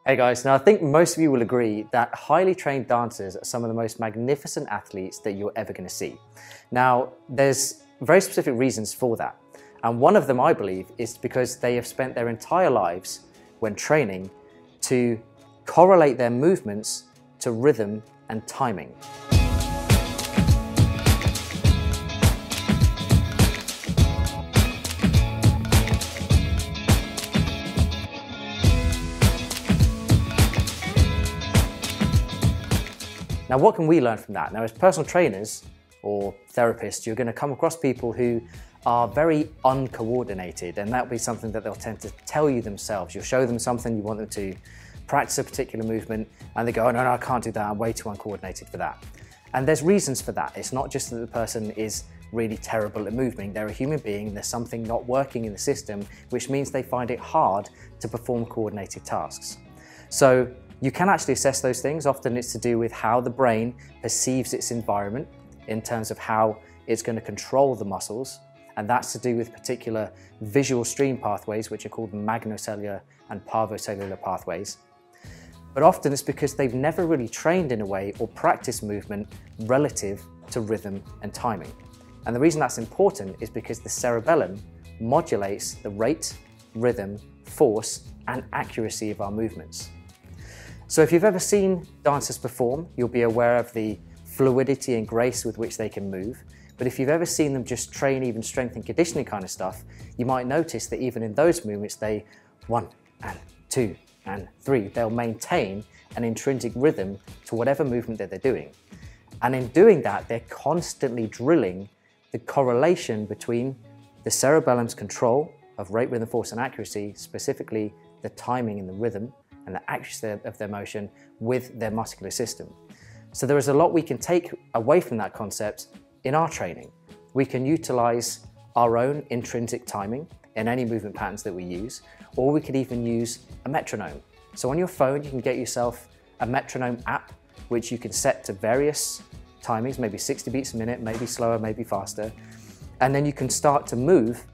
Hey guys, now I think most of you will agree that highly trained dancers are some of the most magnificent athletes that you're ever going to see. Now, there's very specific reasons for that. And one of them, I believe, is because they have spent their entire lives when training to correlate their movements to rhythm and timing. Now, what can we learn from that? Now, as personal trainers or therapists, you're going to come across people who are very uncoordinated, and that'll be something that they'll tend to tell you themselves. You'll show them something, you want them to practice a particular movement, and they go, oh, no, I can't do that, I'm way too uncoordinated for that. And there's reasons for that. It's not just that the person is really terrible at moving. They're a human being, there's something not working in the system, which means they find it hard to perform coordinated tasks. So you can actually assess those things. Often it's to do with how the brain perceives its environment in terms of how it's going to control the muscles. And that's to do with particular visual stream pathways, which are called magnocellular and parvocellular pathways. But often it's because they've never really trained in a way or practiced movement relative to rhythm and timing. And the reason that's important is because the cerebellum modulates the rate, rhythm, force, and accuracy of our movements. So if you've ever seen dancers perform, you'll be aware of the fluidity and grace with which they can move. But if you've ever seen them just train even strength and conditioning kind of stuff, you might notice that even in those movements, they 1 and 2 and 3, they'll maintain an intrinsic rhythm to whatever movement that they're doing. And in doing that, they're constantly drilling the correlation between the cerebellum's control of rate, rhythm, force, and accuracy, specifically the timing and the rhythm, and the accuracy of their motion with their muscular system. So there is a lot we can take away from that concept in our training. We can utilize our own intrinsic timing in any movement patterns that we use, or we could even use a metronome. So on your phone, you can get yourself a metronome app, which you can set to various timings, maybe 60 beats a minute, maybe slower, maybe faster. And then you can start to move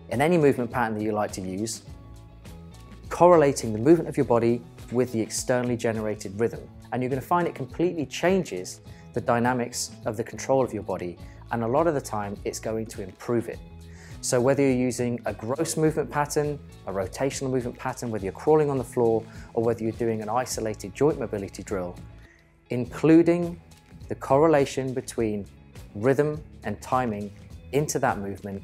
in any movement pattern that you like to use, correlating the movement of your body with the externally generated rhythm. And you're going to find it completely changes the dynamics of the control of your body, and a lot of the time it's going to improve it. So whether you're using a gross movement pattern, a rotational movement pattern, whether you're crawling on the floor, or whether you're doing an isolated joint mobility drill, including the correlation between rhythm and timing into that movement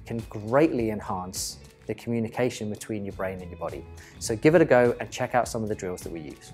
can greatly enhance the communication between your brain and your body. So give it a go and check out some of the drills that we use.